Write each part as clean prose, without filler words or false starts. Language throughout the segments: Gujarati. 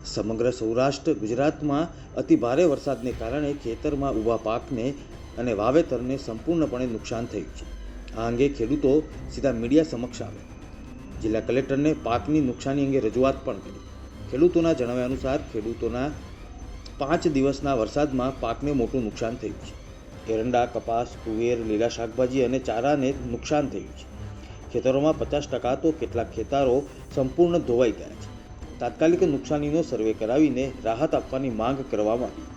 સમગ્ર સૌરાષ્ટ્ર ગુજરાતમાં અતિ ભારે વરસાદને કારણે ખેતરમાં ઊભા પાકને અને વાવેતરને સંપૂર્ણપણે નુકસાન થયું છે। આ અંગે ખેડૂતો સીધા મીડિયા સમક્ષ આવ્યા। જિલ્લા કલેક્ટરને પાકની નુકસાની અંગે રજૂઆત પણ કરી। ખેડૂતોના જણાવ્યા અનુસાર ખેડૂતોના 5 દિવસના વરસાદમાં પાકને મોટું નુકસાન થયું છે। એરંડા, કપાસ, તુવેર, લીલા શાકભાજી અને ચારાને નુકસાન થયું છે। ખેતરોમાં 50% તો કેટલાક ખેતરો સંપૂર્ણ ધોવાઈ ગયા છે। તાત્કાલિક નુકસાનીનો સર્વે કરાવીને રાહત આપવાની માંગ કરવામાં આવી।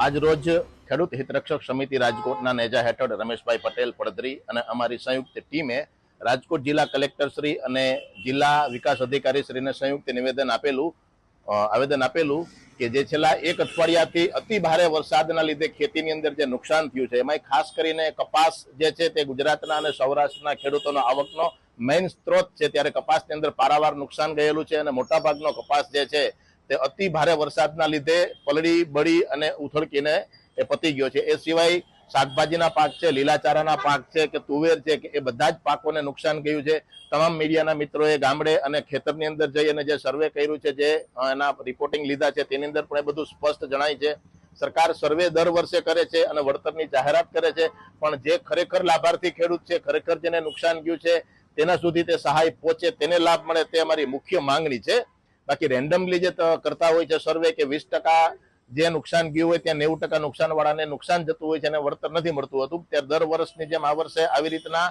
આજ રોજ ખેડૂત હિતરક્ષક સમિતિ રાજકોટના નેજા હેઠળ રમેશભાઈ પટેલ પડદરી અને અમારી સંયુક્ત ટીમે રાજકોટ જિલ્લા કલેક્ટર શ્રી અને જિલ્લા વિકાસ અધિકારી શ્રીને સંયુક્ત આવેદન આપેલું કે જે છેલ્લા 1 અઠવાડિયાથી અતિ ભારે વરસાદના લીધે ખેતીની અંદર જે નુકસાન થયું છે એમાં ખાસ કરીને કપાસ જે છે તે ગુજરાતના અને સૌરાષ્ટ્રના ખેડૂતોનો આવકનો મેઇન સ્ત્રોત છે, ત્યારે કપાસની અંદર પારાવાર નુકસાન ગયેલું છે અને મોટાભાગનો કપાસ જે છે તે અતિ ભારે વરસાદના લીધે પલળી બળી અને ઉથળકીને એ પતી ગયો છે। એ સિવાય શાકભાજીના પાક છે, લીલાચારાના પાક છે કે તુવેર છે કે એ બધા જ પાકોને નુકસાન ગયું છે। તમામ મીડિયાના મિત્રોએ ગામડે અને ખેતરની અંદર જઈ અને જે સર્વે કર્યું છે, જે એના રિપોર્ટિંગ લીધા છે, તેની અંદર પણ એ બધું સ્પષ્ટ જણાય છે। સરકાર સર્વે દર વર્ષે કરે છે અને વળતરની જાહેરાત કરે છે, પણ જે ખરેખર લાભાર્થી ખેડૂત છે, ખરેખર જેને નુકસાન ગયું છે તેના સુધી તે સહાય પહોંચે, તેને લાભ મળે, તે અમારી મુખ્ય માંગણી છે। બાકી રેન્ડમલી જે કરતા હોય છે સર્વે કે 20% જે નુકસાન ગયું હોય ત્યાં 90% નુકસાન વાળાને નુકસાન જતું હોય છે અને વળતર નથી મળતું હતું, ત્યારે દર વર્ષની જેમ આ વર્ષે આવી રીતના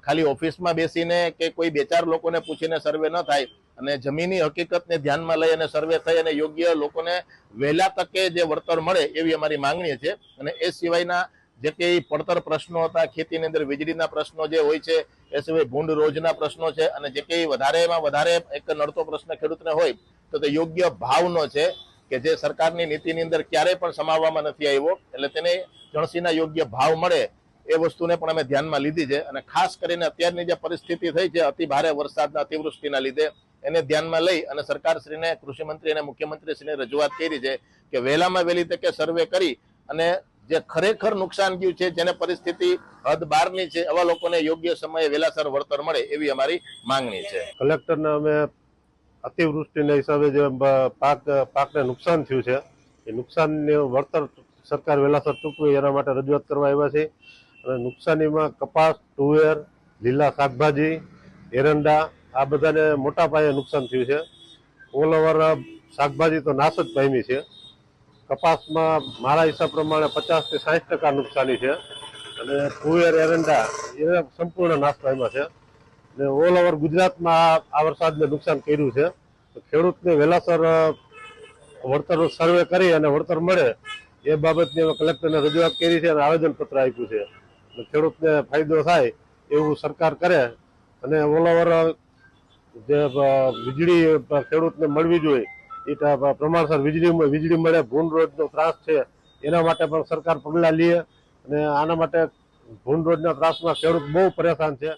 ખાલી ઓફિસમાં બેસીને કે કોઈ 2-4 લોકોને પૂછીને સર્વે ન થાય અને જમીની હકીકતને ધ્યાનમાં લઈ અને સર્વે થઈ અને યોગ્ય લોકોને વહેલા તકે જે વળતર મળે એવી અમારી માંગણી છે। અને એ સિવાયના જે કંઈ પડતર પ્રશ્નો હતા, ખેતીની અંદર વીજળીના પ્રશ્નો જે હોય છે, એ સિવાય ભૂંડ રોજના પ્રશ્નો છે અને જે કંઈ વધારેમાં વધારે એક નડતો પ્રશ્ન ખેડૂતને હોય તો તે યોગ્ય ભાવનો છે કે જે સરકારની નીતિની અંદર ક્યારેય પણ સમાવવામાં નથી આવ્યો, એટલે તેને જણસીના યોગ્ય ભાવ મળે એ વસ્તુને પણ અમે ધ્યાનમાં લીધી છે। અને ખાસ કરીને અત્યારની જે પરિસ્થિતિ થઈ છે અતિ ભારે વરસાદના અતિવૃષ્ટિના લીધે એને ધ્યાનમાં લઈ અને સરકારશ્રીને, કૃષિમંત્રી અને મુખ્યમંત્રીશ્રીને રજૂઆત કરી છે કે વહેલામાં વહેલી તકે સર્વે કરી અને જે ખરેખર નુકસાન ગયું છે, જેને પરિસ્થિતિ હદ બહારની છે, એવા લોકોને યોગ્ય સમયે વહેલાસર વળતર મળે એવી અમારી માંગણી છે। કલેક્ટરને અમે અતિવૃષ્ટિના હિસાબે જે પાકને નુકસાન થયું છે એ નુકસાનને વળતર સરકાર વહેલાસર ચૂકવે એના માટે રજૂઆત કરવા આવ્યા છે। અને નુકસાનીમાં કપાસ, તુવેર, લીલા શાકભાજી, એરંડા આ બધાને મોટા પાયે નુકસાન થયું છે। ઓલ ઓવર શાકભાજી તો નાશ જ પામી છે। કપાસમાં મારા હિસાબ પ્રમાણે 50 થી 60% નુકસાની છે અને તુવેર, એરંડા એ સંપૂર્ણ નાશ પામ્યા છે। અને ઓલ ઓવર ગુજરાતમાં આ વરસાદને નુકસાન કર્યું છે। તો ખેડૂતને વહેલાસર વળતર સર્વે કરી અને વળતર મળે એ બાબતની અમે કલેક્ટરને રજૂઆત કરી છે અને આવેદનપત્ર આપ્યું છે। ખેડૂતને ફાયદો થાય એવું સરકાર કરે અને ઓલ ઓવર જે વીજળી ખેડૂતને મળવી જોઈએ એ પ્રમાણસર વીજળી મળે, ભૂંડ રોજનો ત્રાસ છે એના માટે પણ સરકાર પગલાં લે અને આના માટે ભૂંડ રોજના ત્રાસમાં ખેડૂત બહુ પરેશાન છે।